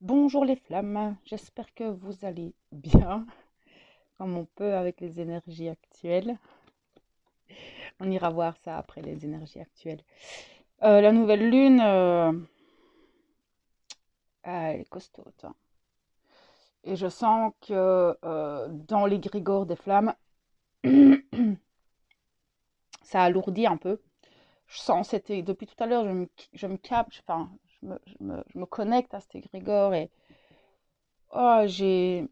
Bonjour les flammes, j'espère que vous allez bien, comme on peut avec les énergies actuelles. On ira voir ça après les énergies actuelles. La nouvelle lune, elle est costaud, hein. Et je sens que dans les grégores des flammes, ça alourdit un peu. Je sens, c'était depuis tout à l'heure, je me capte, enfin, je me connecte à cet égrégore et oh, j'ai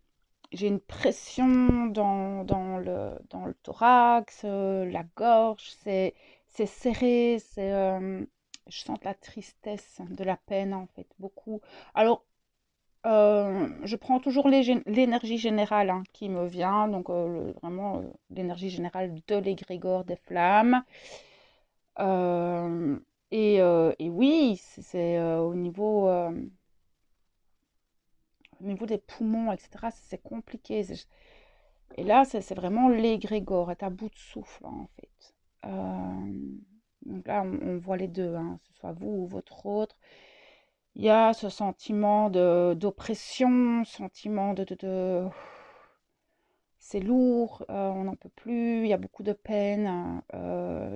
une pression dans le thorax, la gorge, c'est serré, je sens de la tristesse, de la peine en fait, beaucoup. Alors, je prends toujours l'énergie générale hein, qui me vient, donc vraiment l'énergie générale de l'égrégore des flammes. Euh, et oui, c'est au niveau des poumons, etc., c'est compliqué. Et là, c'est vraiment l'égrégore, est à bout de souffle, en fait. Donc là, on voit les deux, hein, que ce soit vous ou votre autre. Il y a ce sentiment d'oppression, sentiment c'est lourd, on n'en peut plus, il y a beaucoup de peine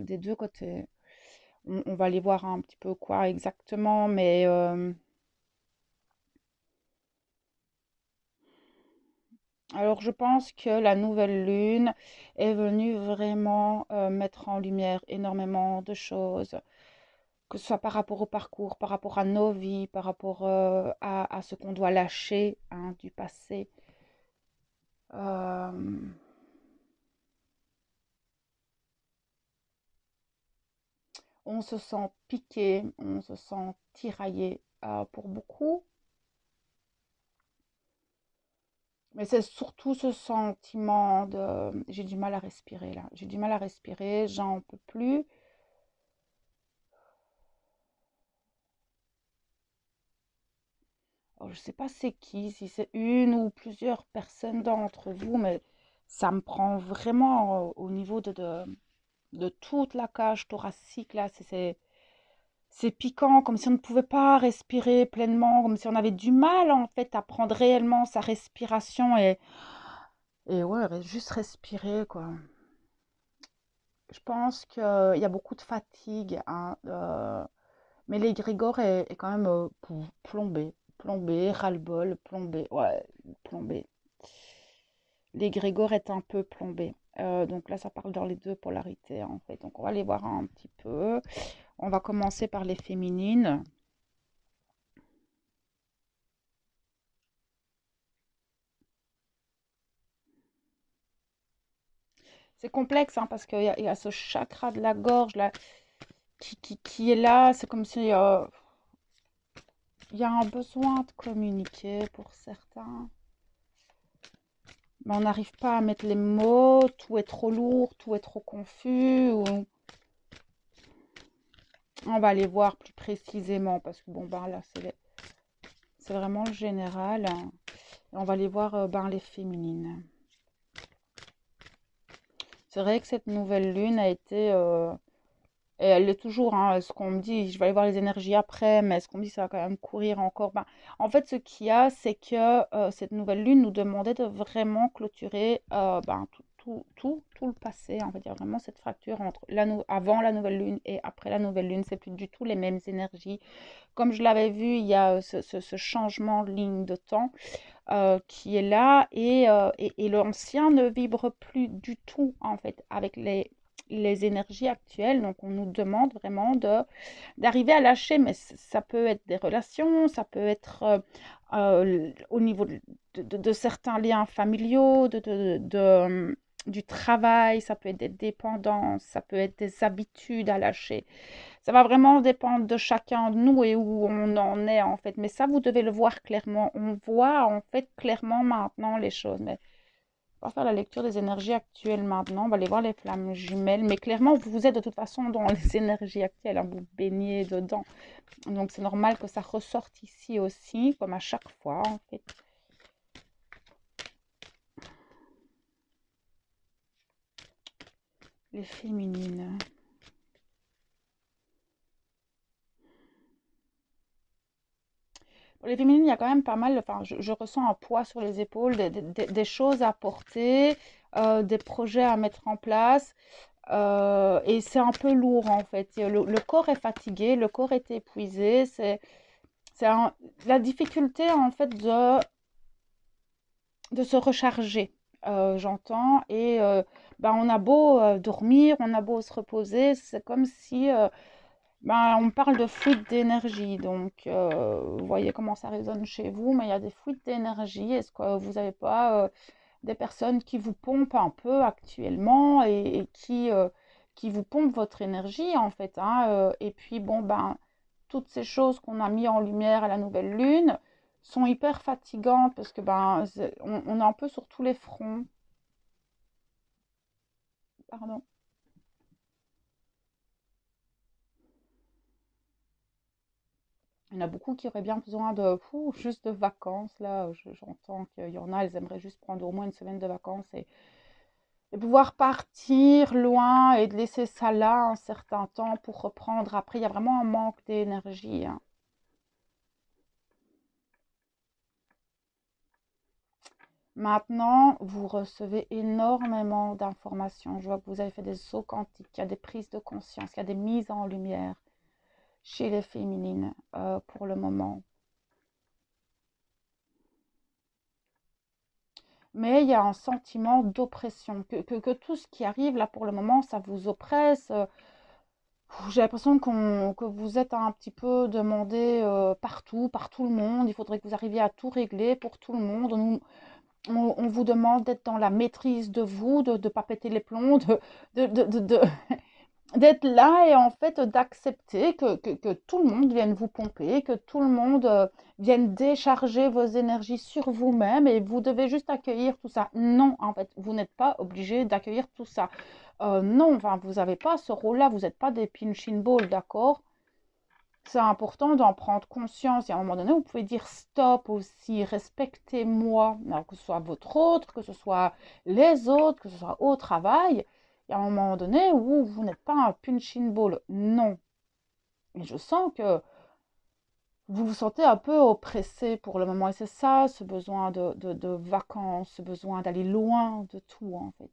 des deux côtés. On va aller voir un petit peu quoi exactement, mais alors, je pense que la nouvelle lune est venue vraiment mettre en lumière énormément de choses, que ce soit par rapport au parcours, par rapport à nos vies, par rapport à ce qu'on doit lâcher hein, du passé. Euh, on se sent piqué, on se sent tiraillé pour beaucoup, mais c'est surtout ce sentiment de j'ai du mal à respirer là, j'ai du mal à respirer, j'en peux plus. Alors, je ne sais pas c'est qui, si c'est une ou plusieurs personnes d'entre vous, mais ça me prend vraiment au niveau de toute la cage thoracique, là. C'est piquant, comme si on ne pouvait pas respirer pleinement, comme si on avait du mal, en fait, à prendre réellement sa respiration et ouais, juste respirer, quoi. Je pense qu'il y a beaucoup de fatigue, hein, mais l'égrégore est quand même plombé. Plombé, ras-le-bol, plombé. Ouais, plombé. L'égrégore est un peu plombé. Donc là, ça parle dans les deux polarités, en fait. Donc on va les voir un petit peu. On va commencer par les féminines. C'est complexe, hein, parce qu'il y a ce chakra de la gorge là, qui est là. C'est comme si il y a un besoin de communiquer pour certains. Mais on n'arrive pas à mettre les mots, tout est trop lourd, tout est trop confus. On va aller voir plus précisément parce que bon, ben là, c'est vraiment le général. Et on va aller voir ben, les féminines. C'est vrai que cette nouvelle lune a été, et elle l'est toujours, hein, ce qu'on me dit, je vais aller voir les énergies après, mais ce qu'on me dit, ça va quand même courir encore. Ben, en fait, ce qu'il y a, c'est que cette nouvelle lune nous demandait de vraiment clôturer ben, tout le passé, on va dire vraiment cette fracture entre avant la nouvelle lune et après la nouvelle lune, c'est plus du tout les mêmes énergies. Comme je l'avais vu, il y a ce changement de ligne de temps qui est là et l'ancien ne vibre plus du tout en fait avec les énergies actuelles. Donc on nous demande vraiment d'arriver à lâcher, mais ça peut être des relations, ça peut être au niveau de certains liens familiaux, du travail, ça peut être des dépendances, ça peut être des habitudes à lâcher. Ça va vraiment dépendre de chacun de nous et où on en est en fait. Mais ça, vous devez le voir clairement. On voit en fait clairement maintenant les choses. Mais on va faire la lecture des énergies actuelles maintenant. On va aller voir les flammes jumelles. Mais clairement, vous êtes de toute façon dans les énergies actuelles, hein. Vous baignez dedans. Donc c'est normal que ça ressorte ici aussi, comme à chaque fois en fait. Les féminines. Pour les féminines, il y a quand même pas mal, enfin, je ressens un poids sur les épaules, des choses à porter, des projets à mettre en place. Et c'est un peu lourd en fait. Le corps est fatigué, le corps est épuisé. C'est la difficulté en fait de se recharger, j'entends. Et ben, on a beau dormir, on a beau se reposer, c'est comme si ben, on parle de fuite d'énergie. Donc, vous voyez comment ça résonne chez vous, mais il y a des fuites d'énergie. Est-ce que vous n'avez pas des personnes qui vous pompent un peu actuellement et qui vous pompent votre énergie en fait, hein, et puis bon, ben, toutes ces choses qu'on a mis en lumière à la nouvelle lune sont hyper fatigantes parce que ben, on est un peu sur tous les fronts. Pardon. Il y en a beaucoup qui auraient bien besoin de juste de vacances. Là, j'entends qu'il y en a, elles aimeraient juste prendre au moins une semaine de vacances et pouvoir partir loin et de laisser ça là un certain temps pour reprendre. Après, il y a vraiment un manque d'énergie, hein. Maintenant, vous recevez énormément d'informations. Je vois que vous avez fait des sauts quantiques, il y a des prises de conscience, il y a des mises en lumière chez les féminines pour le moment. Mais il y a un sentiment d'oppression, que tout ce qui arrive là pour le moment, ça vous oppresse. J'ai l'impression que vous êtes un petit peu demandé partout, par tout le monde. Il faudrait que vous arriviez à tout régler pour tout le monde. On vous demande d'être dans la maîtrise de vous, de ne pas péter les plombs, de, de, de, de- d'être là et en fait d'accepter que tout le monde vienne vous pomper, que tout le monde vienne décharger vos énergies sur vous-même et vous devez juste accueillir tout ça. Non, en fait, vous n'êtes pas obligé d'accueillir tout ça. Non, enfin, vous n'avez pas ce rôle-là, vous n'êtes pas des punching balls, d'accord? C'est important d'en prendre conscience. Et à un moment donné, vous pouvez dire stop aussi, respectez-moi, que ce soit votre autre, que ce soit les autres, que ce soit au travail. Et à un moment donné où vous n'êtes pas un punching ball. Non. Et je sens que vous vous sentez un peu oppressé pour le moment. Et c'est ça, ce besoin de vacances, ce besoin d'aller loin de tout, en fait.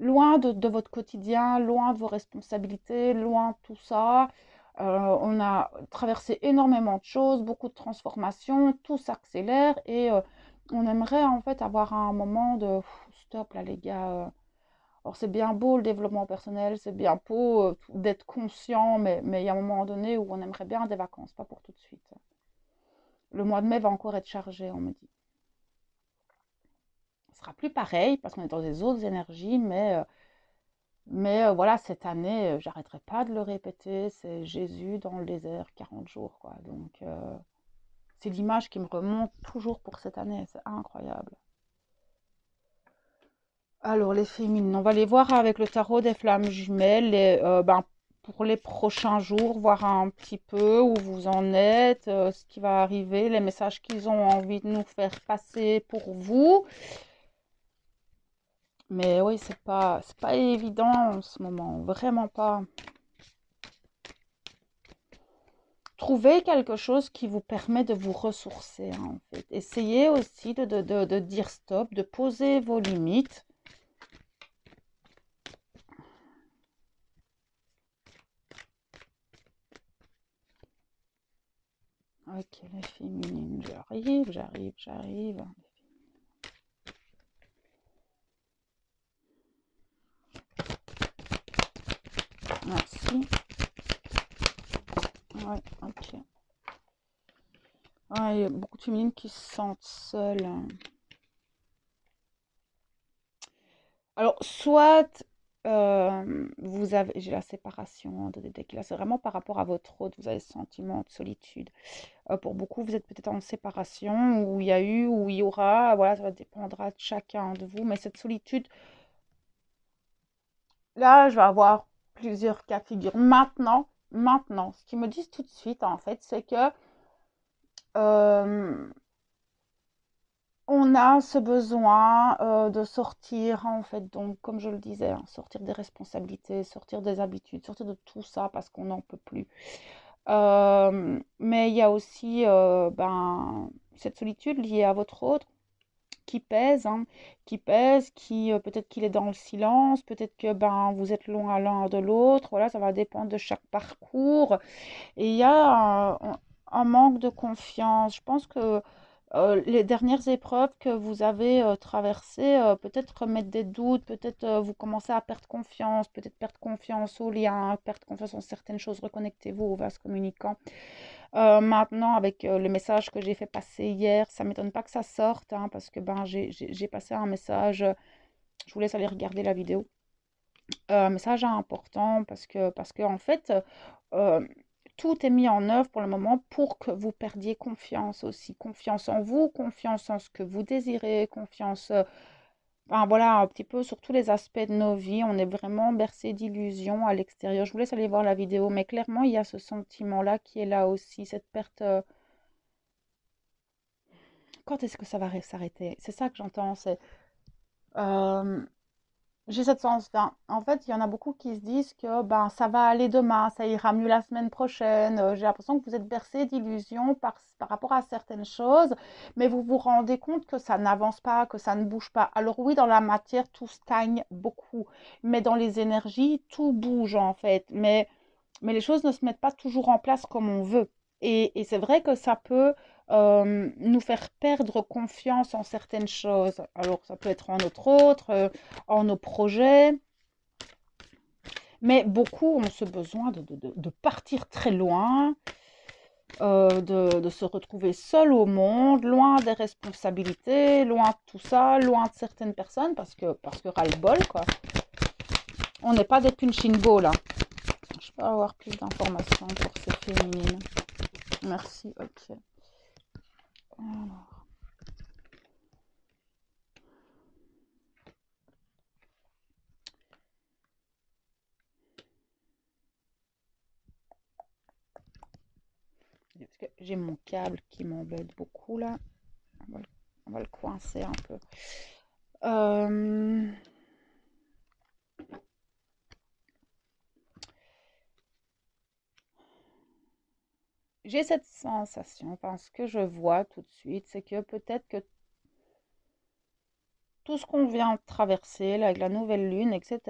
Loin de votre quotidien, loin de vos responsabilités, loin de tout ça. On a traversé énormément de choses, beaucoup de transformations, tout s'accélère et on aimerait en fait avoir un moment de stop là les gars. Alors c'est bien beau le développement personnel, c'est bien beau d'être conscient, mais il y a un moment donné où on aimerait bien des vacances, pas pour tout de suite. Le mois de mai va encore être chargé, on me dit. Ce sera plus pareil parce qu'on est dans des autres énergies, mais voilà, cette année, j'arrêterai pas de le répéter, c'est Jésus dans le désert, 40 jours, quoi. Donc, c'est l'image qui me remonte toujours pour cette année, c'est incroyable. Alors, les féminines, on va les voir avec le tarot des flammes jumelles, et, ben, pour les prochains jours, voir un petit peu où vous en êtes, ce qui va arriver, les messages qu'ils ont envie de nous faire passer pour vous. Mais oui, c'est pas évident en ce moment, vraiment pas. Trouvez quelque chose qui vous permet de vous ressourcer, hein, en fait. Essayez aussi de dire stop, de poser vos limites. Ok, les féminines, j'arrive. Merci. Ouais, ok. Ouais, il y a beaucoup de féminines qui se sentent seules, hein. Alors, soit vous avez, j'ai la séparation de détecter là, c'est vraiment par rapport à votre autre, vous avez ce sentiment de solitude. Pour beaucoup, vous êtes peut-être en séparation, où il y a eu, où il y aura, voilà, ça dépendra de chacun de vous, mais cette solitude, là, je vais avoir plusieurs cas de figure. Maintenant, ce qu'ils me disent tout de suite, en fait, c'est que euh, on a ce besoin de sortir, en fait, donc, comme je le disais, hein, sortir des responsabilités, sortir des habitudes, sortir de tout ça parce qu'on n'en peut plus. Mais il y a aussi ben, cette solitude liée à votre autre qui pèse, hein, qui pèse, qui peut-être qu'il est dans le silence, peut-être que ben vous êtes loin l'un de l'autre. Voilà, ça va dépendre de chaque parcours. Et il y a un manque de confiance. Je pense que les dernières épreuves que vous avez traversées, peut-être remettre des doutes, peut-être vous commencez à perdre confiance, peut-être perdre confiance aux liens, perdre confiance en certaines choses. Reconnectez-vous au vase communicant. Maintenant, avec le message que j'ai fait passer hier, ça ne m'étonne pas que ça sorte, hein, parce que ben, j'ai passé un message. Je vous laisse aller regarder la vidéo. Message important parce que en fait, euh, tout est mis en œuvre pour le moment pour que vous perdiez confiance aussi. Confiance en vous, confiance en ce que vous désirez, confiance, enfin, voilà, un petit peu sur tous les aspects de nos vies. On est vraiment bercé d'illusions à l'extérieur. Je vous laisse aller voir la vidéo, mais clairement, il y a ce sentiment-là qui est là aussi, cette perte. Quand est-ce que ça va s'arrêter? C'est ça que j'entends. C'est, euh, J'ai cette sens-là. En fait, il y en a beaucoup qui se disent que ben, ça va aller demain, ça ira mieux la semaine prochaine. J'ai l'impression que vous êtes bercé d'illusions par rapport à certaines choses, mais vous vous rendez compte que ça n'avance pas, que ça ne bouge pas. Alors oui, dans la matière, tout stagne beaucoup, mais dans les énergies, tout bouge en fait. Mais les choses ne se mettent pas toujours en place comme on veut. Et c'est vrai que ça peut nous faire perdre confiance en certaines choses. Alors, ça peut être en notre autre, en nos projets, mais beaucoup ont ce besoin de partir très loin, de se retrouver seul au monde, loin des responsabilités, loin de tout ça, loin de certaines personnes, parce que ras-le-bol, quoi. On n'est pas des punchingo, là. Je peux avoir plus d'informations pour ces féminines. Merci, ok. Alors, parce que j'ai mon câble qui m'embête beaucoup là. On va, on va le coincer un peu. Euh, j'ai cette sensation, enfin ce que je vois tout de suite, c'est que peut-être que tout ce qu'on vient de traverser là, avec la nouvelle lune, etc.,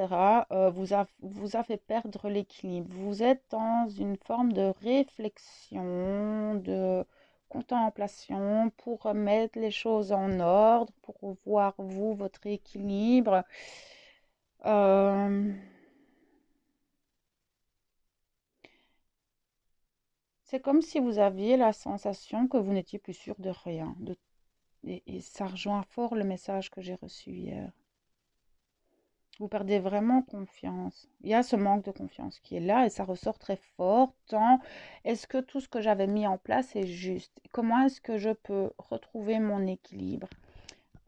vous a fait perdre l'équilibre. Vous êtes dans une forme de réflexion, de contemplation pour remettre les choses en ordre, pour voir vous, votre équilibre. Euh, c'est comme si vous aviez la sensation que vous n'étiez plus sûr de rien. Et ça rejoint fort le message que j'ai reçu hier. Vous perdez vraiment confiance. Il y a ce manque de confiance qui est là et ça ressort très fort. Tant est-ce que tout ce que j'avais mis en place est juste? Comment est-ce que je peux retrouver mon équilibre?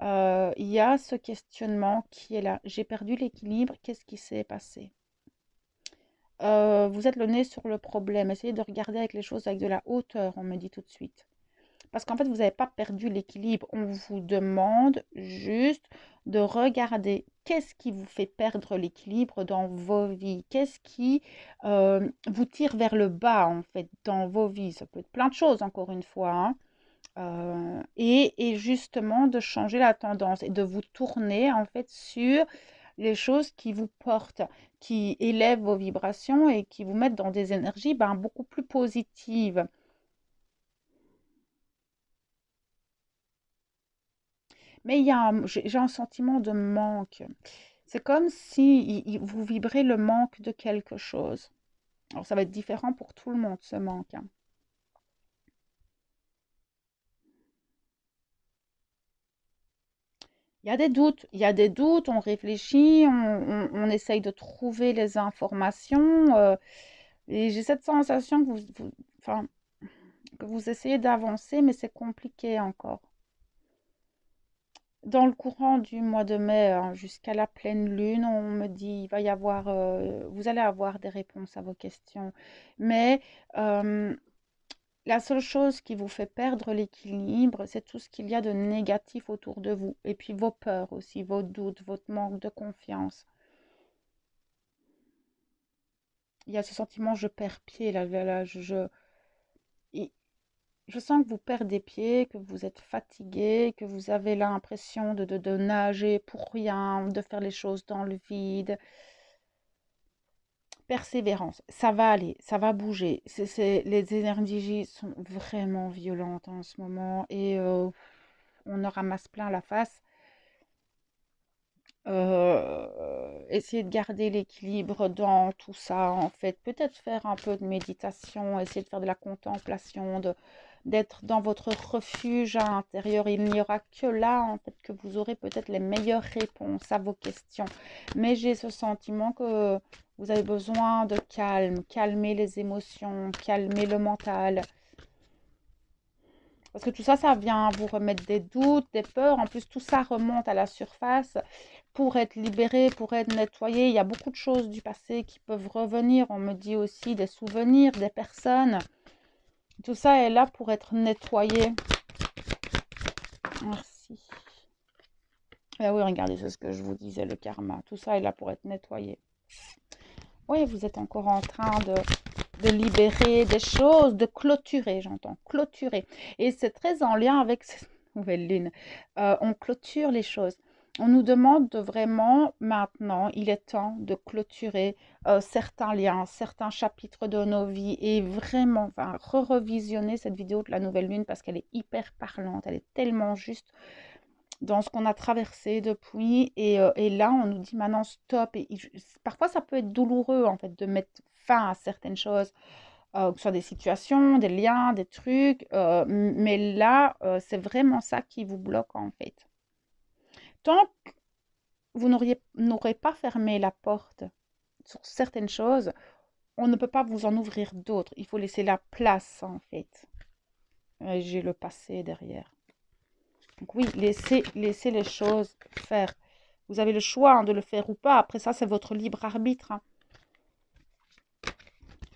Il y a ce questionnement qui est là. J'ai perdu l'équilibre. Qu'est-ce qui s'est passé? Vous êtes le nez sur le problème. Essayez de regarder avec les choses avec de la hauteur, on me dit tout de suite. Parce qu'en fait, vous n'avez pas perdu l'équilibre. On vous demande juste de regarder qu'est-ce qui vous fait perdre l'équilibre dans vos vies. Qu'est-ce qui vous tire vers le bas, en fait, dans vos vies. Ça peut être plein de choses, encore une fois, hein. Et justement, de changer la tendance et de vous tourner, en fait, sur les choses qui vous portent, qui élèvent vos vibrations et qui vous mettent dans des énergies ben, beaucoup plus positives. Mais j'ai un sentiment de manque. C'est comme si vous vibrez le manque de quelque chose. Alors ça va être différent pour tout le monde, ce manque, hein. Il y a des doutes, on réfléchit, on essaye de trouver les informations. Et j'ai cette sensation que enfin, que vous essayez d'avancer, mais c'est compliqué encore. Dans le courant du mois de mai, hein, jusqu'à la pleine lune, on me dit il va y avoir, vous allez avoir des réponses à vos questions. Mais euh, la seule chose qui vous fait perdre l'équilibre, c'est tout ce qu'il y a de négatif autour de vous. Et puis vos peurs aussi, vos doutes, votre manque de confiance. il y a ce sentiment je perds pied là, et je sens que vous perdez pied, que vous êtes fatigué, que vous avez l'impression de nager pour rien, de faire les choses dans le vide. Persévérance, ça va aller, ça va bouger. Les énergies sont vraiment violentes en ce moment et on en ramasse plein la face. Essayer de garder l'équilibre dans tout ça, en fait. Peut-être faire un peu de méditation, essayer de faire de la contemplation, d'être dans votre refuge intérieur. Il n'y aura que là, en fait, que vous aurez peut-être les meilleures réponses à vos questions. Mais j'ai ce sentiment que vous avez besoin de calme, calmer les émotions, calmer le mental. Parce que tout ça, ça vient vous remettre des doutes, des peurs. En plus, tout ça remonte à la surface pour être libéré, pour être nettoyé. Il y a beaucoup de choses du passé qui peuvent revenir. On me dit aussi des souvenirs, des personnes. Tout ça est là pour être nettoyé. Merci. Ah oui, regardez, c'est ce que je vous disais, le karma. Tout ça est là pour être nettoyé. Oui, vous êtes encore en train de libérer des choses, de clôturer, j'entends, clôturer. Et c'est très en lien avec cette nouvelle lune. On clôture les choses. On nous demande de vraiment, maintenant, il est temps de clôturer certains liens, certains chapitres de nos vies et vraiment, enfin, re-revisionner cette vidéo de la nouvelle lune parce qu'elle est hyper parlante, elle est tellement juste dans ce qu'on a traversé depuis. Et là, on nous dit maintenant stop. Parfois, ça peut être douloureux, en fait, de mettre fin à certaines choses, que ce soit des situations, des liens, des trucs. Mais là, c'est vraiment ça qui vous bloque, en fait. Tant que vous n'aurez pas fermé la porte sur certaines choses, on ne peut pas vous en ouvrir d'autres. Il faut laisser la place, en fait. J'ai le passé derrière. Donc oui, laissez les choses faire. Vous avez le choix hein, de le faire ou pas. Après ça, c'est votre libre arbitre. Hein.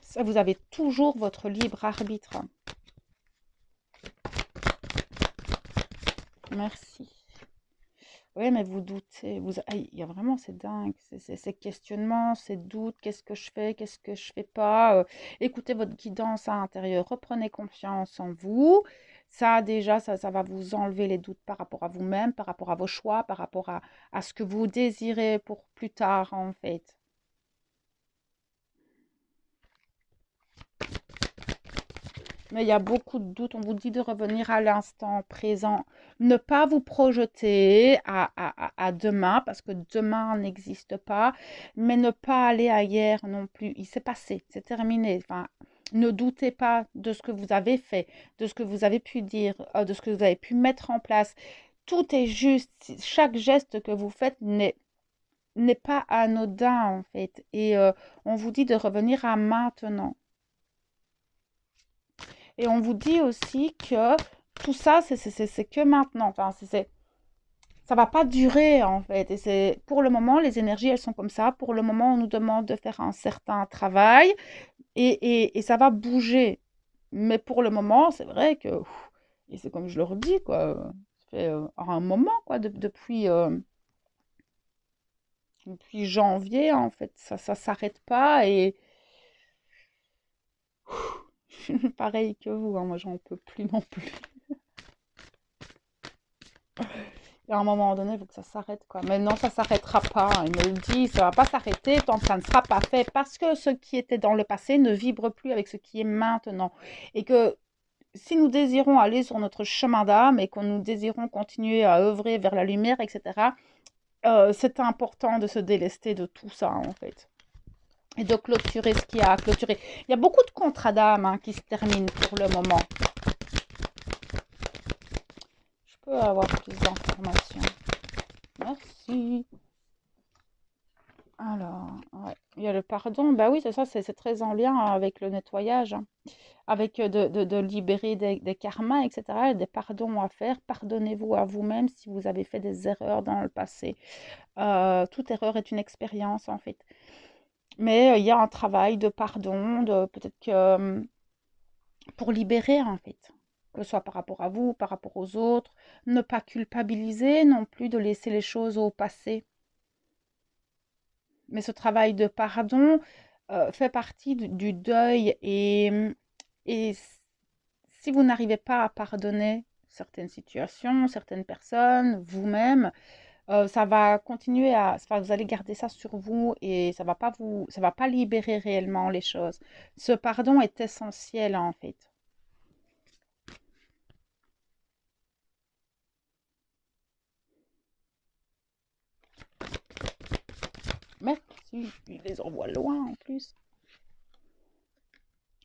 Ça, vous avez toujours votre libre arbitre. Hein. Merci. Oui, mais vous doutez. Il y a vraiment, c'est dingue. Ces questionnements, ces doutes. Qu'est-ce que je fais? Qu'est-ce que je fais pas? Écoutez votre guidance intérieure. Reprenez confiance en vous. Ça, déjà, ça va vous enlever les doutes par rapport à vous-même, par rapport à vos choix, par rapport à ce que vous désirez pour plus tard, en fait. Mais il y a beaucoup de doutes. On vous dit de revenir à l'instant présent. Ne pas vous projeter à demain, parce que demain n'existe pas. Mais ne pas aller à hier non plus. Il s'est passé, c'est terminé. Enfin, ne doutez pas de ce que vous avez fait, de ce que vous avez pu dire, de ce que vous avez pu mettre en place. Tout est juste. Chaque geste que vous faites n'est pas anodin, en fait. Et on vous dit de revenir à maintenant. Et on vous dit aussi que tout ça, c'est que maintenant. Enfin, ça va pas durer, en fait. Et c'est pour le moment, les énergies, elles sont comme ça. Pour le moment, on nous demande de faire un certain travail et ça va bouger. Mais pour le moment, c'est vrai que, et c'est comme je le redis, quoi, ça fait un moment, quoi, depuis janvier, en fait, ça s'arrête pas et pareil que vous, hein, moi, j'en peux plus non plus. Et à un moment donné, il faut que ça s'arrête, quoi. Mais non, ça s'arrêtera pas. Il me le dit, ça va pas s'arrêter tant que ça ne sera pas fait. Parce que ce qui était dans le passé ne vibre plus avec ce qui est maintenant. Et que si nous désirons aller sur notre chemin d'âme et que nous désirons continuer à œuvrer vers la lumière, etc., c'est important de se délester de tout ça, en fait. Et de clôturer ce qu'il y a à clôturer. Il y a beaucoup de contrats d'âme hein, qui se terminent pour le moment. Je peux avoir plus d'informations. Merci. Alors, ouais. Il y a le pardon. Bah oui, c'est ça, c'est très en lien avec le nettoyage, hein. Avec de libérer des karmas, etc. Et des pardons à faire. Pardonnez-vous à vous-même si vous avez fait des erreurs dans le passé. Toute erreur est une expérience, en fait. Mais il y a un travail de pardon, de peut-être que pour libérer, en fait. Que ce soit par rapport à vous, par rapport aux autres. Ne pas culpabiliser non plus, de laisser les choses au passé. Mais ce travail de pardon, fait partie du deuil et si vous n'arrivez pas à pardonner certaines situations, certaines personnes, vous-même, ça va continuer vous allez garder ça sur vous et ça va pas libérer réellement les choses. Ce pardon est essentiel en fait. Merci, il les envoie loin en plus.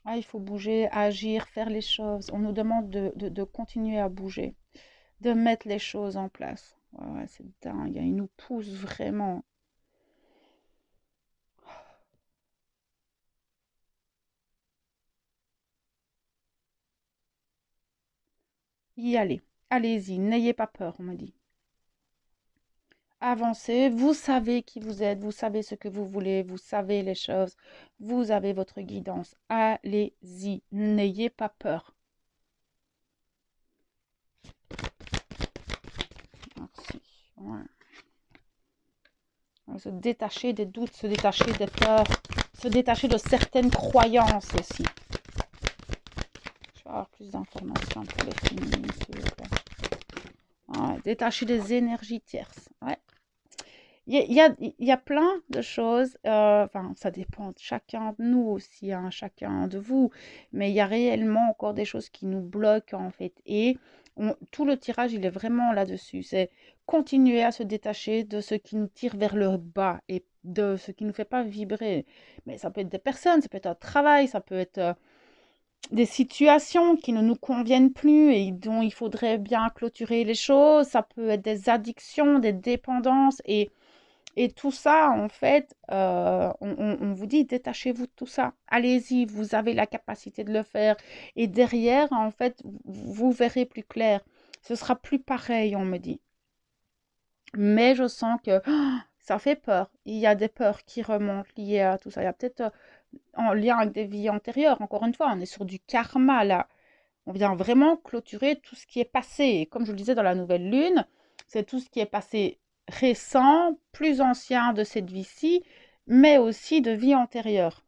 Ah, il faut bouger, agir, faire les choses. On nous demande de continuer à bouger, de mettre les choses en place. Ouais, ouais, c'est dingue, il nous pousse vraiment. Y aller. Allez-y, n'ayez pas peur, on me dit. Avancez, vous savez qui vous êtes, vous savez ce que vous voulez, vous savez les choses, vous avez votre guidance. Allez-y, n'ayez pas peur. Merci. Ouais. Se détacher des doutes, se détacher des peurs, se détacher de certaines croyances aussi. Je vais avoir plus d'informations pour les féminines, s'il vous plaît. Ouais, détacher des énergies tierces. Ouais. Il y a plein de choses, enfin, ça dépend de chacun de nous aussi, hein, chacun de vous, mais il y a réellement encore des choses qui nous bloquent en fait. Et tout le tirage, il est vraiment là-dessus. C'est continuer à se détacher de ce qui nous tire vers le bas et de ce qui ne nous fait pas vibrer. Mais ça peut être des personnes, ça peut être un travail, ça peut être des situations qui ne nous conviennent plus et dont il faudrait bien clôturer les choses. Ça peut être des addictions, des dépendances et tout ça, en fait, on vous dit, détachez-vous de tout ça. Allez-y, vous avez la capacité de le faire. Et derrière, en fait, vous verrez plus clair. Ce sera plus pareil, on me dit. Mais je sens que ça fait peur. Il y a des peurs qui remontent liées à tout ça. Il y a peut-être en lien avec des vies antérieures. Encore une fois, on est sur du karma là. On vient vraiment clôturer tout ce qui est passé. Et comme je le disais dans la nouvelle lune, c'est tout ce qui est passé récent, plus ancien de cette vie-ci, mais aussi de vie antérieure.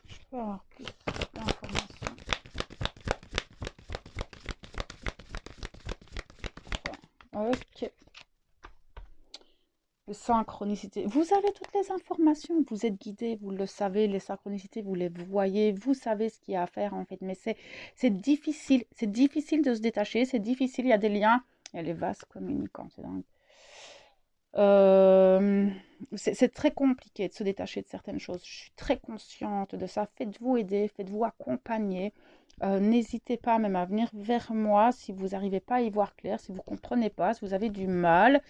Je peux avoir plus d'informations. Ok. Les synchronicités. Vous avez toutes les informations. Vous êtes guidé, vous le savez. Les synchronicités, vous les voyez. Vous savez ce qu'il y a à faire en fait. Mais c'est difficile. C'est difficile de se détacher. C'est difficile. Il y a des liens. Il y a les vases communicants. C'est dingue. Euh, c'est très compliqué de se détacher de certaines choses. Je suis très consciente de ça. Faites-vous aider, faites-vous accompagner. N'hésitez pas même à venir vers moi si vous n'arrivez pas à y voir clair, si vous ne comprenez pas, si vous avez du mal.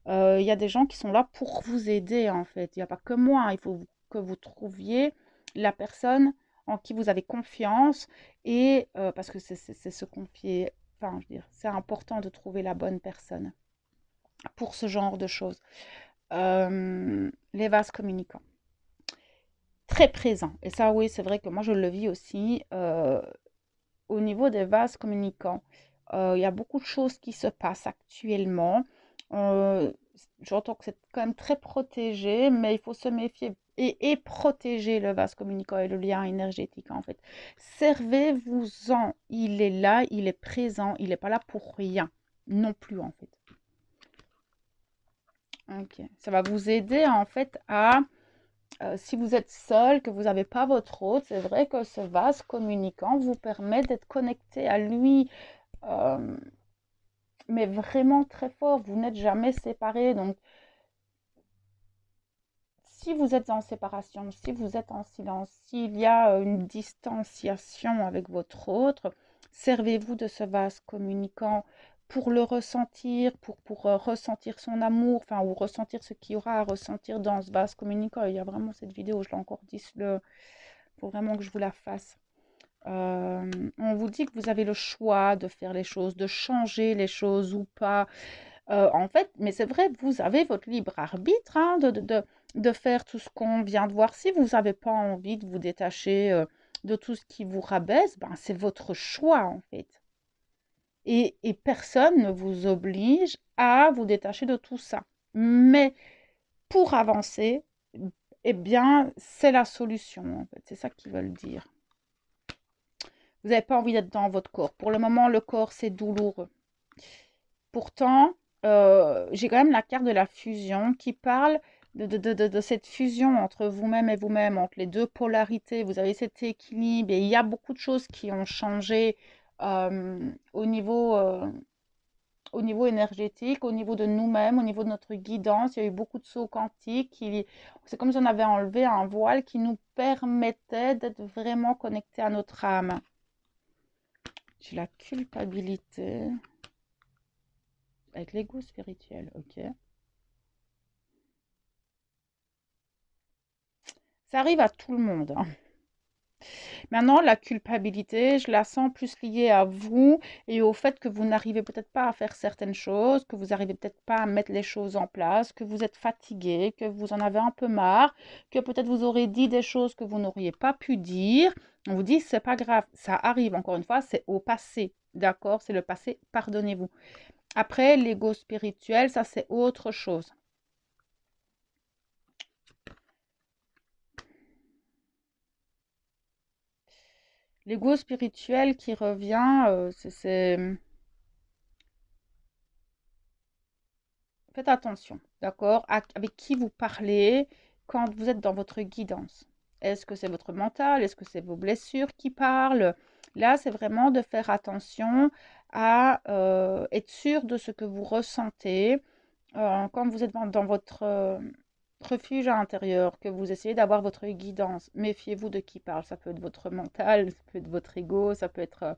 Il y a des gens qui sont là pour vous aider en fait. Il n'y a pas que moi, hein. Il faut que vous trouviez la personne en qui vous avez confiance et parce que c'est se confier, enfin je veux dire, c'est important de trouver la bonne personne pour ce genre de choses. Les vases communicants. Très présents. Et ça, oui, c'est vrai que moi, je le vis aussi. Au niveau des vases communicants, il y a beaucoup de choses qui se passent actuellement. Euh, J'entends que c'est quand même très protégé, mais il faut se méfier et protéger le vase communicant et le lien énergétique, en fait. Servez-vous-en. Il est là, il est présent, il n'est pas là pour rien non plus, en fait. Ok. Ça va vous aider, en fait, à si vous êtes seul, que vous n'avez pas votre hôte, c'est vrai que ce vase communicant vous permet d'être connecté à lui, euh, mais vraiment très fort. Vous n'êtes jamais séparés. Donc, si vous êtes en séparation, si vous êtes en silence, s'il y a une distanciation avec votre autre, servez-vous de ce vase communicant pour le ressentir, pour ressentir son amour, enfin, ou ressentir ce qu'il y aura à ressentir dans ce vase communicant. Il y a vraiment cette vidéo, je l'ai encore dit, il faut vraiment que je vous la fasse. On vous dit que vous avez le choix de faire les choses, de changer les choses ou pas. En fait, mais c'est vrai, vous avez votre libre arbitre hein, de faire tout ce qu'on vient de voir. Si vous n'avez pas envie de vous détacher de tout ce qui vous rabaisse, ben, c'est votre choix en fait. Et personne ne vous oblige à vous détacher de tout ça. Mais pour avancer, eh bien, c'est la solution, en fait. C'est ça qu'ils veulent dire. Vous n'avez pas envie d'être dans votre corps. Pour le moment, le corps, c'est douloureux. Pourtant, j'ai quand même la carte de la fusion qui parle de cette fusion entre vous-même et vous-même, entre les deux polarités. Vous avez cet équilibre et il y a beaucoup de choses qui ont changé euh, au niveau, euh, au niveau énergétique, au niveau de nous-mêmes, au niveau de notre guidance. Il y a eu beaucoup de sauts quantiques. C'est comme si on avait enlevé un voile qui nous permettait d'être vraiment connectés à notre âme. J'ai la culpabilité avec l'ego spirituel, ok. Ça arrive à tout le monde, hein. Maintenant, la culpabilité, je la sens plus liée à vous et au fait que vous n'arrivez peut-être pas à faire certaines choses, que vous n'arrivez peut-être pas à mettre les choses en place, que vous êtes fatigué, que vous en avez un peu marre, que peut-être vous aurez dit des choses que vous n'auriez pas pu dire. On vous dit, c'est pas grave, ça arrive, encore une fois, c'est au passé, d'accord? C'est le passé, pardonnez-vous. Après, l'ego spirituel, ça c'est autre chose. L'ego spirituel qui revient, faites attention, d'accord, avec qui vous parlez quand vous êtes dans votre guidance. Est-ce que c'est votre mental? Est-ce que c'est vos blessures qui parlent? Là, c'est vraiment de faire attention à être sûr de ce que vous ressentez quand vous êtes dans votre refuge à l'intérieur, que vous essayez d'avoir votre guidance. Méfiez-vous de qui parle. Ça peut être votre mental, ça peut être votre ego, ça peut être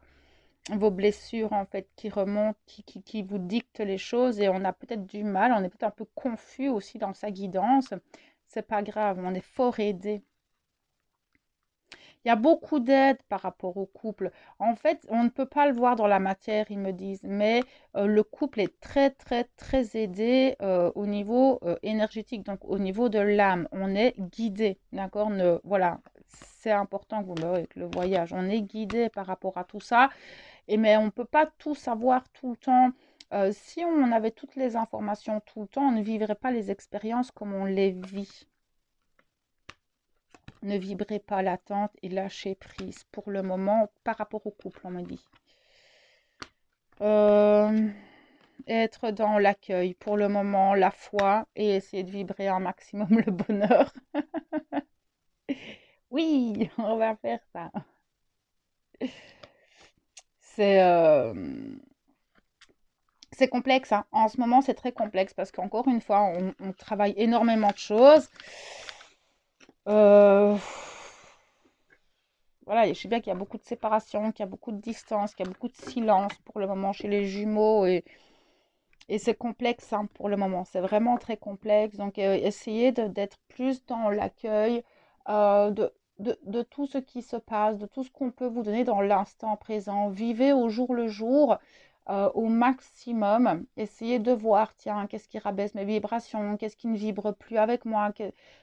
vos blessures en fait qui remontent, qui vous dictent les choses et on a peut-être du mal, on est peut-être un peu confus aussi dans sa guidance. C'est pas grave, on est fort aidé. Il y a beaucoup d'aide par rapport au couple. En fait, on ne peut pas le voir dans la matière, ils me disent, mais le couple est très, très, très aidé au niveau énergétique, donc au niveau de l'âme. On est guidé, d'accord? Voilà, c'est important que vous avec le voyage. On est guidé par rapport à tout ça. Mais on ne peut pas tout savoir tout le temps. Si on avait toutes les informations tout le temps, on ne vivrait pas les expériences comme on les vit. Ne vibrez pas l'attente et lâchez prise pour le moment par rapport au couple, on me dit. Euh, Être dans l'accueil pour le moment, la foi et essayer de vibrer un maximum le bonheur. Oui, on va faire ça. C'est c'est complexe, hein. En ce moment, c'est très complexe parce qu'encore une fois, on travaille énormément de choses. Euh, voilà, je sais bien qu'il y a beaucoup de séparation, qu'il y a beaucoup de distance, qu'il y a beaucoup de silence pour le moment chez les jumeaux et c'est complexe, hein, pour le moment. C'est vraiment très complexe. Donc, essayez d'être plus dans l'accueil de tout ce qui se passe, de tout ce qu'on peut vous donner dans l'instant présent. Vivez au jour le jour. Au maximum, essayez de voir, tiens, qu'est-ce qui rabaisse mes vibrations, qu'est-ce qui ne vibre plus avec moi,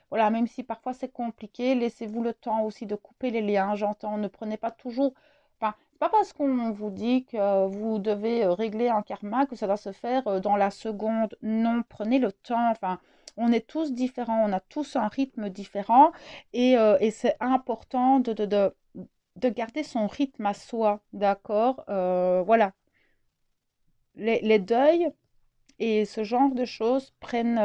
voilà, même si parfois c'est compliqué, laissez-vous le temps aussi de couper les liens, j'entends, ne prenez pas toujours, enfin, c'est pas parce qu'on vous dit que vous devez régler un karma que ça va se faire dans la seconde. Non, prenez le temps. Enfin, on est tous différents, on a tous un rythme différent et c'est important de garder son rythme à soi, d'accord? Voilà. Les deuils et ce genre de choses prennent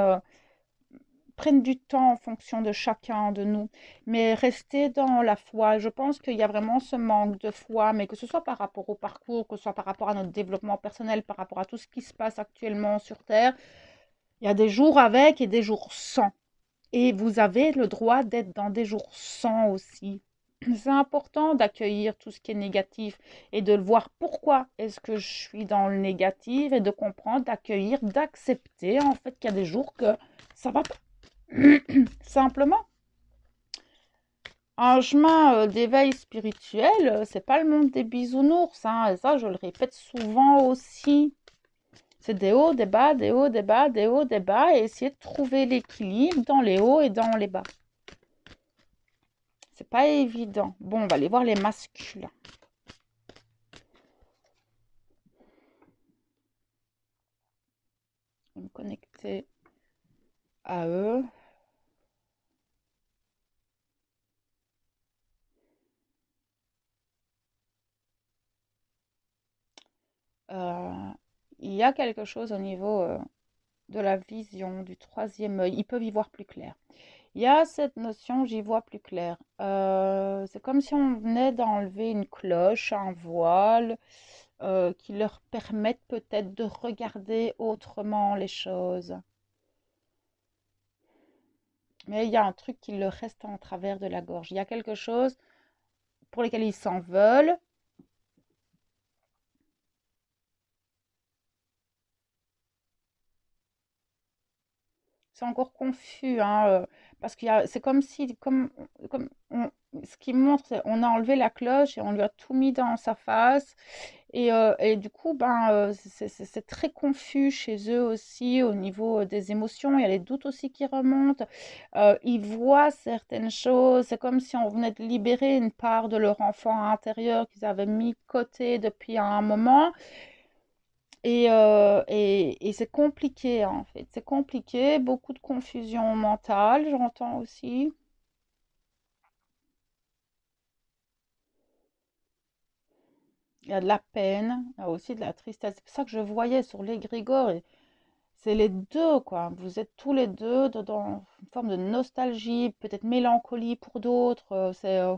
du temps en fonction de chacun de nous, mais restez dans la foi. Je pense qu'il y a vraiment ce manque de foi, mais que ce soit par rapport au parcours, que ce soit par rapport à notre développement personnel, par rapport à tout ce qui se passe actuellement sur Terre, il y a des jours avec et des jours sans. Et vous avez le droit d'être dans des jours sans aussi. C'est important d'accueillir tout ce qui est négatif et de le voir pourquoi est-ce que je suis dans le négatif et de comprendre, d'accueillir, d'accepter en fait qu'il y a des jours que ça va pas. Simplement, un chemin d'éveil spirituel, c'est pas le monde des bisounours, hein, et ça, je le répète souvent aussi. C'est des hauts, des bas, des hauts, des bas, des hauts, des bas, et essayer de trouver l'équilibre dans les hauts et dans les bas. C'est pas évident. Bon, on va aller voir les masculins. vais me connecter à eux. Euh, il y a quelque chose au niveau de la vision, du troisième œil. Ils peuvent y voir plus clair. Il y a cette notion, j'y vois plus clair. C'est comme si on venait d'enlever une cloche, un voile, qui leur permettent peut-être de regarder autrement les choses. Mais il y a un truc qui leur reste en travers de la gorge. Il y a quelque chose pour lesquels ils s'en veulent. C'est encore confus, hein, parce c'est comme si, ce qui montre, c'est on a enlevé la cloche et on lui a tout mis dans sa face. Et du coup, ben, c'est très confus chez eux aussi au niveau des émotions. Il y a les doutes aussi qui remontent. Ils voient certaines choses. C'est comme si on venait de libérer une part de leur enfant intérieur qu'ils avaient mis de côté depuis un moment. Et c'est compliqué, en fait. C'est compliqué, beaucoup de confusion mentale, j'entends aussi. Il y a de la peine, il y a aussi de la tristesse. C'est ça que je voyais sur l'égrégore. Et c'est les deux, quoi. Vous êtes tous les deux dans une forme de nostalgie, peut-être mélancolie pour d'autres. Ça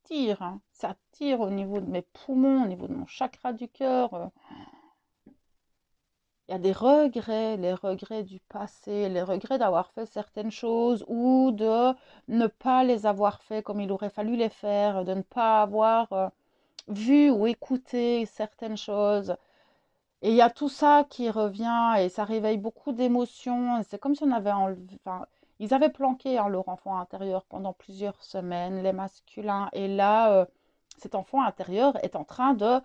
tire, hein. Ça tire au niveau de mes poumons, au niveau de mon chakra du cœur. Il y a des regrets, les regrets du passé, les regrets d'avoir fait certaines choses ou de ne pas les avoir fait comme il aurait fallu les faire, de ne pas avoir vu ou écouté certaines choses. Et il y a tout ça qui revient et ça réveille beaucoup d'émotions. C'est comme si on avait enlevé, enfin, ils avaient planqué hein, leur enfant intérieur pendant plusieurs semaines, les masculins. Et là, cet enfant intérieur est en train de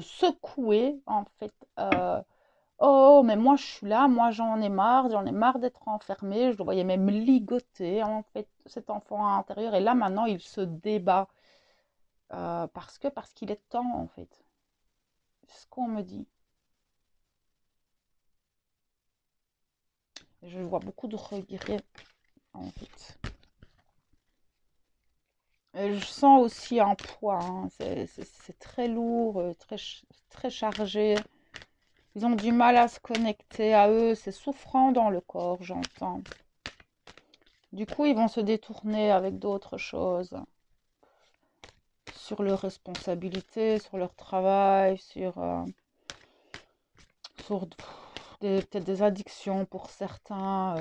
secouer, en fait. Oh, mais moi je suis là, moi j'en ai marre d'être enfermée. Je le voyais même ligoter, en fait, cet enfant intérieur. Et là, maintenant, il se débat parce qu'il est temps, en fait. C'est ce qu'on me dit. Je vois beaucoup de regrets, en fait. Et je sens aussi un poids, hein. C'est très lourd, très chargé. Ils ont du mal à se connecter à eux. C'est souffrant dans le corps, j'entends. Du coup, ils vont se détourner avec d'autres choses. Sur leurs responsabilités, sur leur travail, sur peut-être des addictions pour certains.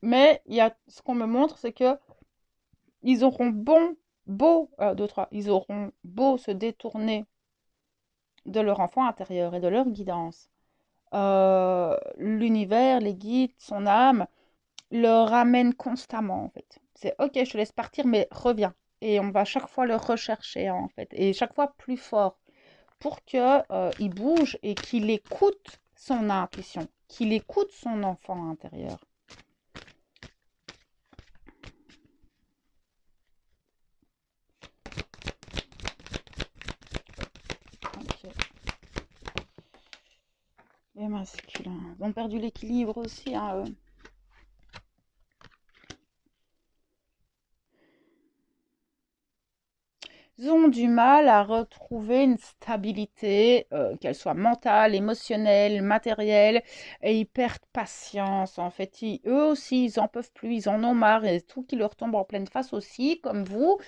Mais ce qu'on me montre, c'est que ils auront ils auront beau se détourner de leur enfant intérieur et de leur guidance. L'univers, les guides, son âme, le ramène constamment, en fait. C'est ok, je te laisse partir, mais reviens. Et on va chaque fois le rechercher, en fait. Et chaque fois plus fort pour qu'il il bouge et qu'il écoute son intuition, qu'il écoute son enfant intérieur. Ok. Les masculins. Ils ont perdu l'équilibre aussi, hein, eux. Ils ont du mal à retrouver une stabilité, qu'elle soit mentale, émotionnelle, matérielle, et ils perdent patience. En fait, eux aussi, ils en peuvent plus, ils en ont marre, et tout qui leur tombe en pleine face aussi, comme vous,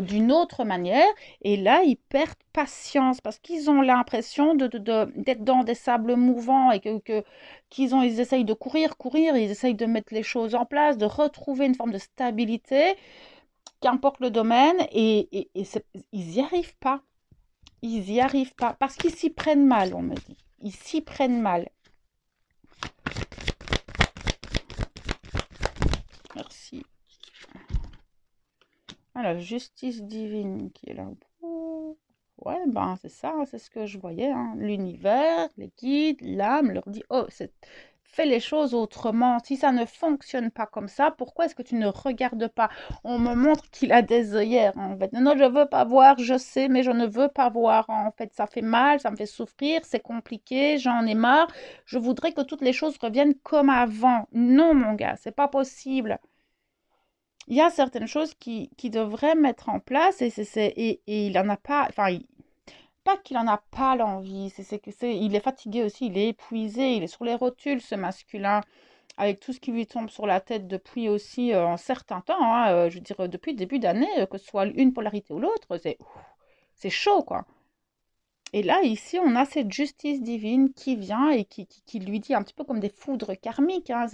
d'une autre manière. Et là, ils perdent patience parce qu'ils ont l'impression d'être dans des sables mouvants et ils essayent de courir, ils essayent de mettre les choses en place, de retrouver une forme de stabilité qu'importe le domaine, ils n'y arrivent pas. Ils n'y arrivent pas parce qu'ils s'y prennent mal, on me dit. Ils s'y prennent mal. Merci. Alors, justice divine qui est là. Ouais, ben c'est ça, c'est ce que je voyais. Hein. L'univers, les guides, l'âme leur dit, oh, fais les choses autrement. Si ça ne fonctionne pas comme ça, pourquoi est-ce que tu ne regardes pas? On me montre qu'il a des œillères, en fait. Non, je veux pas voir, je sais, mais je ne veux pas voir. En fait, ça fait mal, ça me fait souffrir, c'est compliqué, j'en ai marre. Je voudrais que toutes les choses reviennent comme avant. Non, mon gars, c'est pas possible. Il y a certaines choses qui devraient mettre en place et il en a pas, enfin, pas qu'il en a pas l'envie, il est fatigué aussi, il est épuisé, il est sur les rotules, ce masculin, avec tout ce qui lui tombe sur la tête depuis aussi un certain temps, hein, je veux dire, depuis le début d'année, que ce soit une polarité ou l'autre, c'est chaud, quoi. Et là, ici, on a cette justice divine qui vient et qui lui dit un petit peu comme des foudres karmiques, hein,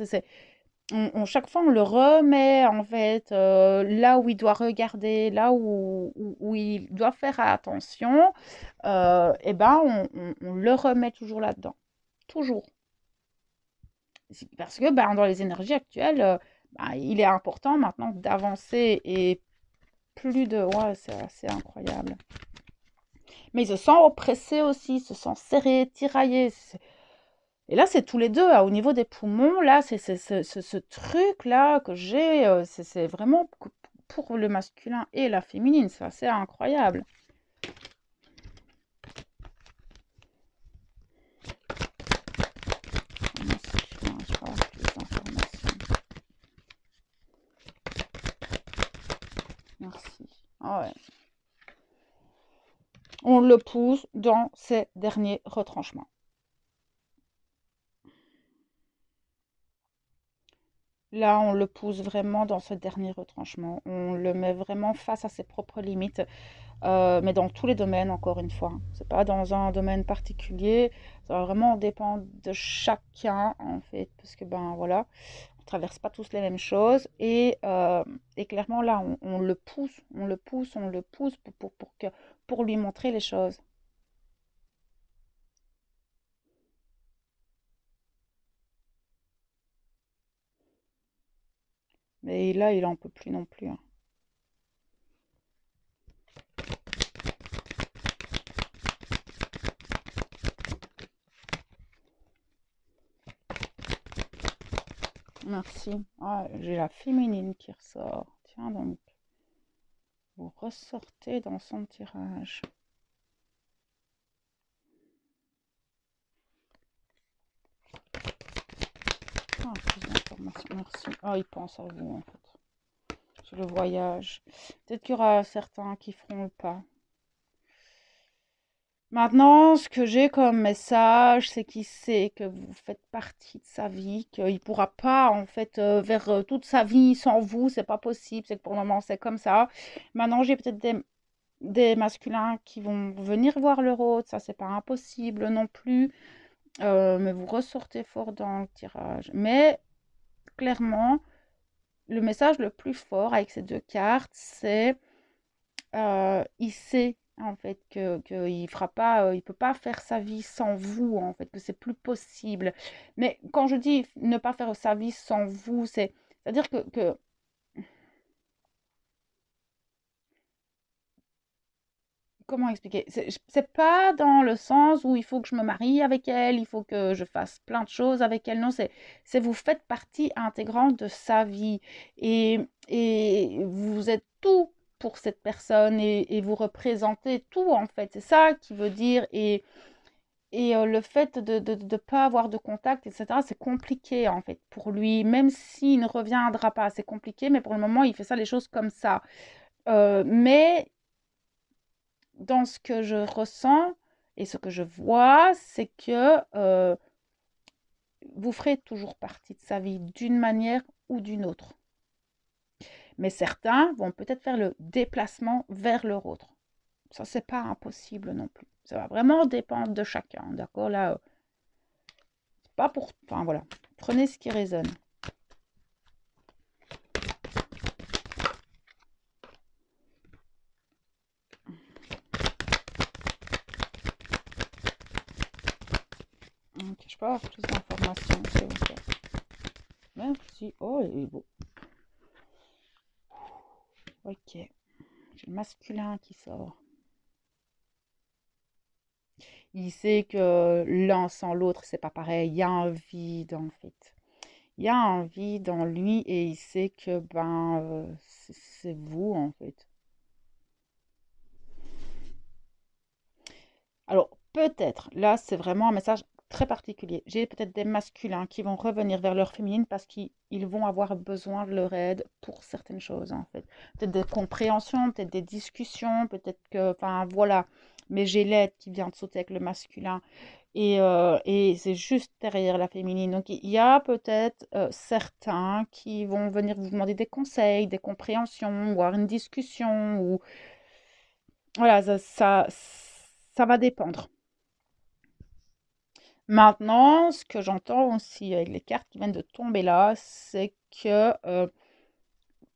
chaque fois, on le remet en fait là où il doit regarder, là où il doit faire attention, et ben on le remet toujours là-dedans. Toujours. Parce que ben, dans les énergies actuelles, ben, il est important maintenant d'avancer et plus de... Ouais, c'est assez incroyable. Mais il se sent oppressé aussi, il se sent serré, tiraillé. Et là, c'est tous les deux, hein, au niveau des poumons, là, ce truc-là que j'ai, c'est vraiment pour le masculin et la féminine, c'est assez incroyable. Masculin, je crois, plus d'informations. Merci. Ah ouais. On le pousse dans ses derniers retranchements. Là, on le pousse vraiment dans ce dernier retranchement. On le met vraiment face à ses propres limites. Mais dans tous les domaines, encore une fois. C'est pas dans un domaine particulier. Ça va vraiment dépendre de chacun, en fait, parce que ben voilà, on traverse pas tous les mêmes choses. Et clairement, là, on le pousse, on le pousse, on le pousse pour lui montrer les choses. Mais là, il en peut plus non plus, hein. Merci. Ah, j'ai la féminine qui ressort. Tiens donc, vous ressortez dans son tirage. Ah, plus d'informations. Merci. Ah, il pense à vous, en fait. Sur le voyage. Peut-être qu'il y aura certains qui feront le pas. Maintenant, ce que j'ai comme message, c'est qu'il sait que vous faites partie de sa vie, qu'il ne pourra pas, en fait, vers toute sa vie sans vous, c'est pas possible, c'est que pour le moment, c'est comme ça. Maintenant, j'ai peut-être des masculins qui vont venir voir leur autre, ça, c'est pas impossible non plus, mais vous ressortez fort dans le tirage. Mais, clairement, le message le plus fort avec ces deux cartes, c'est il sait en fait que il fera pas, il peut pas faire sa vie sans vous en fait, que c'est plus possible. Mais quand je dis ne pas faire sa vie sans vous, c'est-à-dire que comment expliquer? C'est pas dans le sens où il faut que je me marie avec elle, il faut que je fasse plein de choses avec elle. Non, c'est vous faites partie intégrante de sa vie et vous êtes tout pour cette personne et vous représentez tout en fait. C'est ça qui veut dire et le fait de ne pas avoir de contact, etc., c'est compliqué en fait pour lui, même s'il ne reviendra pas, c'est compliqué, mais pour le moment, il fait ça les choses comme ça. Mais dans ce que je ressens et ce que je vois, c'est que vous ferez toujours partie de sa vie d'une manière ou d'une autre. Mais certains vont peut-être faire le déplacement vers leur autre. Ça, c'est pas impossible non plus. Ça va vraiment dépendre de chacun, d'accord? Là, pas pour... Enfin, voilà. Prenez ce qui résonne. Ok, je peux avoir plus d'informations, s'il vous plaît. Merci. Oh, il est beau. Ok. J'ai le masculin qui sort. Il sait que l'un sans l'autre, c'est pas pareil. Il y a un vide, en fait. Il y a un vide en lui et il sait que, ben, c'est vous, en fait. Alors, peut-être, là, c'est vraiment un message très particulier. J'ai peut-être des masculins qui vont revenir vers leur féminine parce qu'ils vont avoir besoin de leur aide pour certaines choses, en fait. Peut-être des compréhensions, peut-être des discussions, peut-être que, enfin, voilà. Mais j'ai l'aide qui vient de sauter avec le masculin et c'est juste derrière la féminine. Donc, il y a peut-être certains qui vont venir vous demander des conseils, des compréhensions, voire une discussion, ou voilà, ça va dépendre. Maintenant, ce que j'entends aussi avec les cartes qui viennent de tomber là, c'est que,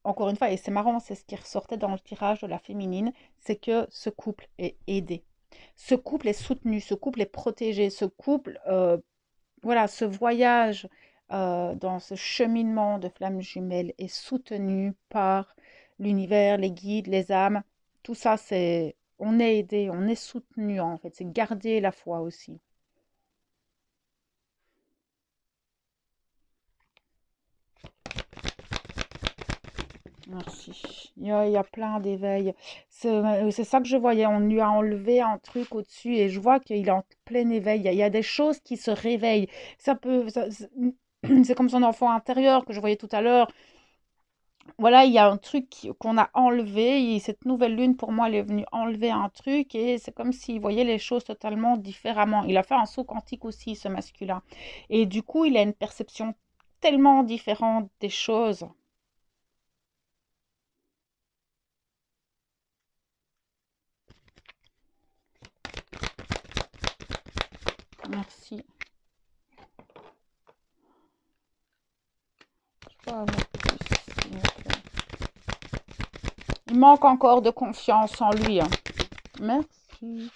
encore une fois, et c'est marrant, c'est ce qui ressortait dans le tirage de la féminine, c'est que ce couple est aidé. Ce couple est soutenu, ce couple est protégé, ce couple, voilà, ce voyage dans ce cheminement de flammes jumelles est soutenu par l'univers, les guides, les âmes. Tout ça, on est aidé, on est soutenu en fait. C'est garder la foi aussi. Merci. Il y a plein d'éveils. C'est ça que je voyais. On lui a enlevé un truc au-dessus et je vois qu'il est en plein éveil. Il y a des choses qui se réveillent. C'est comme son enfant intérieur que je voyais tout à l'heure. Voilà, il y a un truc qu'on a enlevé. Cette nouvelle lune, pour moi, elle est venue enlever un truc et c'est comme s'il voyait les choses totalement différemment. Il a fait un saut quantique aussi, ce masculin. Et du coup, il a une perception tellement différente des choses. Merci. Je peux avoir plus, s'il vous plaît. Il manque encore de confiance en lui, hein. Merci.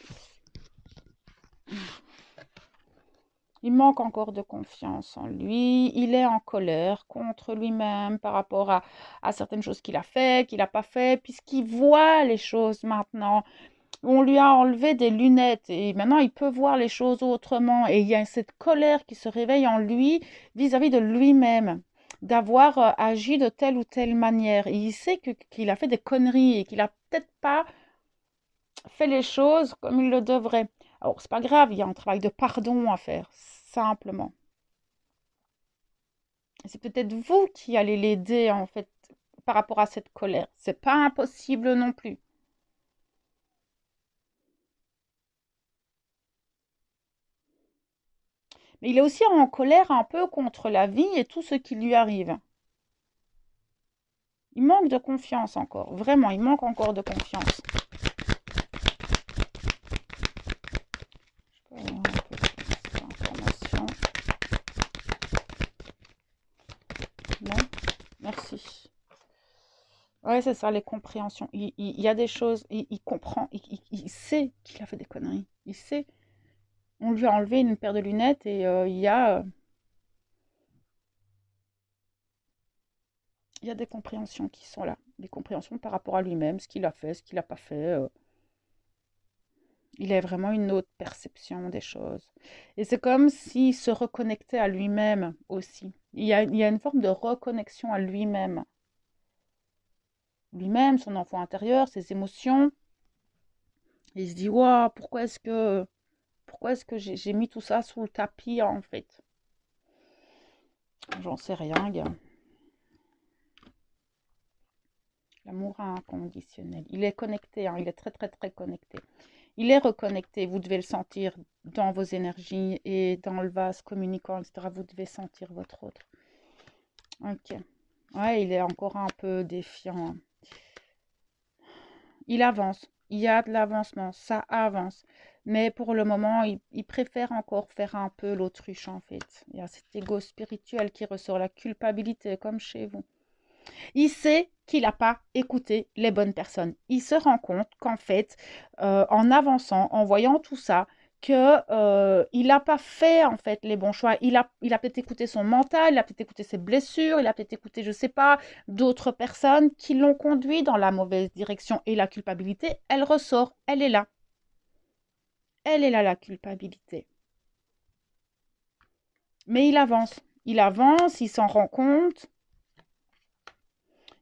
Il manque encore de confiance en lui. Il est en colère contre lui-même par rapport à certaines choses qu'il a fait, qu'il n'a pas fait, puisqu'il voit les choses maintenant. On lui a enlevé des lunettes et maintenant il peut voir les choses autrement. Et il y a cette colère qui se réveille en lui vis-à-vis de lui-même, d'avoir agi de telle ou telle manière. Et il sait qu'il a fait des conneries et qu'il a peut-être pas fait les choses comme il le devrait. Alors, c'est pas grave, il y a un travail de pardon à faire, simplement. Et c'est peut-être vous qui allez l'aider, en fait, par rapport à cette colère. C'est pas impossible non plus. Mais il est aussi en colère un peu contre la vie et tout ce qui lui arrive. Il manque de confiance encore. Vraiment, il manque encore de confiance. Je peux avoir un peu plus d'informations. Non? Merci. Ouais, c'est ça, les compréhensions. Il y a des choses, il comprend, il sait qu'il a fait des conneries. Il sait. On lui a enlevé une paire de lunettes et il y a des compréhensions qui sont là. Des compréhensions par rapport à lui-même, ce qu'il a fait, ce qu'il n'a pas fait. Il a vraiment une autre perception des choses. Et c'est comme s'il se reconnectait à lui-même aussi. Il y a une forme de reconnexion à lui-même. Lui-même, son enfant intérieur, ses émotions. Il se dit, waouh, pourquoi est-ce que j'ai mis tout ça sous le tapis en fait? J'en sais rien, gars. L'amour inconditionnel. Il est connecté, hein, il est très très très connecté. Il est reconnecté, vous devez le sentir dans vos énergies et dans le vase communicant, etc. Vous devez sentir votre autre. Ok. Ouais, il est encore un peu défiant. Il avance. Il y a de l'avancement. Ça avance. Mais pour le moment, il préfère encore faire un peu l'autruche, en fait. Il y a cet ego spirituel qui ressort, la culpabilité, comme chez vous. Il sait qu'il n'a pas écouté les bonnes personnes. Il se rend compte qu'en fait, en avançant, en voyant tout ça, que il n'a pas fait en fait les bons choix. Il a peut-être écouté son mental, il a peut-être écouté ses blessures, il a peut-être écouté, je ne sais pas, d'autres personnes qui l'ont conduit dans la mauvaise direction. Et la culpabilité, elle ressort, elle est là. elle a la culpabilité. Mais il avance, il s'en rend compte.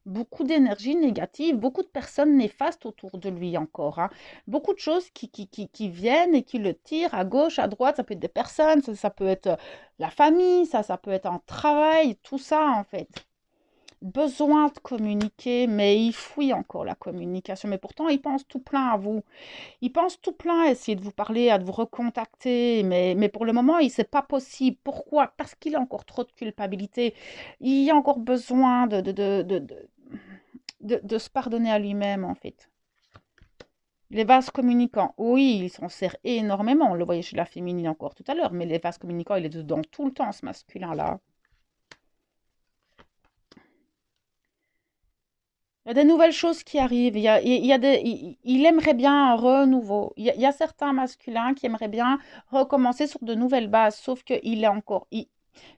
Beaucoup d'énergie négative, beaucoup de personnes néfastes autour de lui encore, hein. Beaucoup de choses qui viennent et qui le tirent à gauche, à droite. Ça peut être des personnes, ça peut être la famille, ça peut être un travail, tout ça en fait. Besoin de communiquer, mais il fuit encore la communication. Mais pourtant, il pense tout plein à vous. Il pense tout plein à essayer de vous parler, à de vous recontacter, mais pour le moment, il c'est pas possible. Pourquoi? Parce qu'il a encore trop de culpabilité. Il y a encore besoin de se pardonner à lui-même, en fait. Les vases communicants, oui, il s'en sert énormément. On le voyait chez la féminine encore tout à l'heure, mais les vases communicants, il est dedans tout le temps, ce masculin-là. Il y a des nouvelles choses qui arrivent. Il aimerait bien un renouveau. Il y a certains masculins qui aimeraient bien recommencer sur de nouvelles bases, sauf qu'il est encore.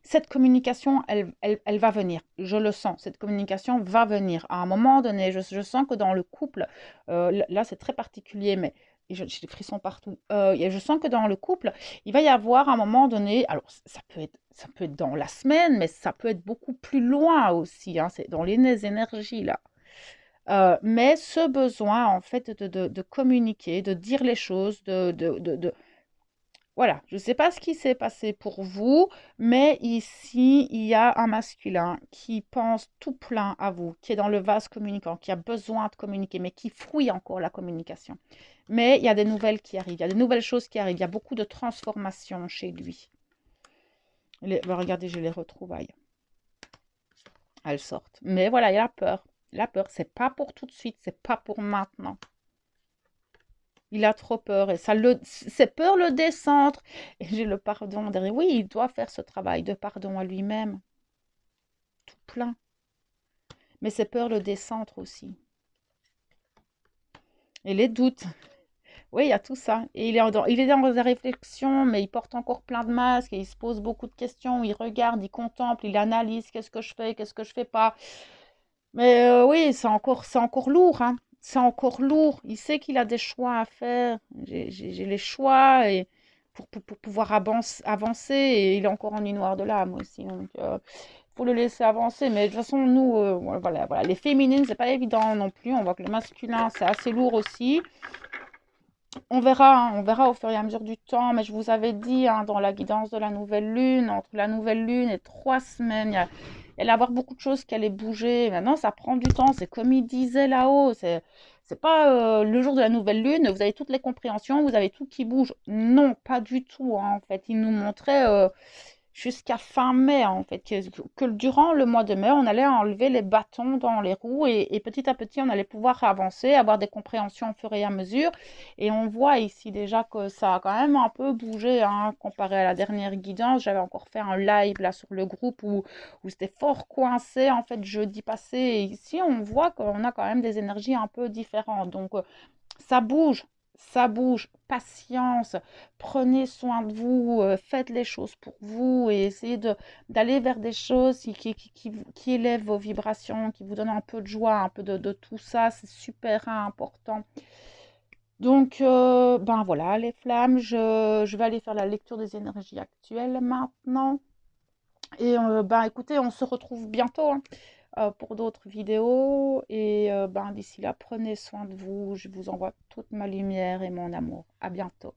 Cette communication, elle va venir. Je le sens. Cette communication va venir. À un moment donné, je sens que dans le couple, là c'est très particulier, mais j'ai des frissons partout. Je sens que dans le couple, il va y avoir un moment donné. Alors, ça peut être dans la semaine, mais ça peut être beaucoup plus loin aussi, hein, c'est dans les énergies là. Mais ce besoin, en fait, de communiquer, de dire les choses, voilà, je ne sais pas ce qui s'est passé pour vous, mais ici, il y a un masculin qui pense tout plein à vous, qui est dans le vase communicant, qui a besoin de communiquer, mais qui fouille encore la communication. Mais il y a des nouvelles qui arrivent, il y a des nouvelles choses qui arrivent, il y a beaucoup de transformations chez lui. Regardez, j'ai les retrouvailles. Elles sortent. Mais voilà, il y a la peur. La peur, c'est pas pour tout de suite, c'est pas pour maintenant. Il a trop peur et ces peurs le décentrent. Et j'ai le pardon derrière. Oui, il doit faire ce travail de pardon à lui-même, tout plein. Mais ces peurs le décentrent aussi. Et les doutes. Oui, il y a tout ça. Et il est dans des réflexions, mais il porte encore plein de masques et il se pose beaucoup de questions. Il regarde, il contemple, il analyse qu'est-ce que je fais, qu'est-ce que je fais pas. Mais oui, c'est encore lourd, hein. C'est encore lourd. Il sait qu'il a des choix à faire. J'ai les choix et pour pouvoir avancer. Et il est encore en nuit noire de l'âme aussi. Donc, faut le laisser avancer. Mais de toute façon, nous, voilà. Les féminines, c'est pas évident non plus. On voit que le masculin, c'est assez lourd aussi. On verra, hein, on verra au fur et à mesure du temps. Mais je vous avais dit, hein, dans la guidance de la nouvelle lune, entre la nouvelle lune et 3 semaines, il allait y avoir beaucoup de choses qui allaient bouger. Maintenant, ça prend du temps. C'est comme il disait là-haut. C'est pas le jour de la nouvelle lune, vous avez toutes les compréhensions, vous avez tout qui bouge. Non, pas du tout, hein, en fait. Il nous montrait jusqu'à fin mai, en fait, que durant le mois de mai, on allait enlever les bâtons dans les roues et petit à petit, on allait pouvoir avancer, avoir des compréhensions au fur et à mesure. Et on voit ici déjà que ça a quand même un peu bougé, hein, comparé à la dernière guidance. J'avais encore fait un live là sur le groupe où c'était fort coincé, en fait, jeudi passé. Et ici, on voit qu'on a quand même des énergies un peu différentes. Donc, ça bouge, ça bouge. Patience, prenez soin de vous, faites les choses pour vous et essayez d'aller vers des choses qui élèvent vos vibrations, qui vous donnent un peu de joie, un peu de tout ça. C'est super important. Donc, ben voilà, les flammes, je vais aller faire la lecture des énergies actuelles maintenant. Et ben écoutez, on se retrouve bientôt, hein, pour d'autres vidéos. Et ben d'ici là, prenez soin de vous. Je vous envoie toute ma lumière et mon amour. À bientôt.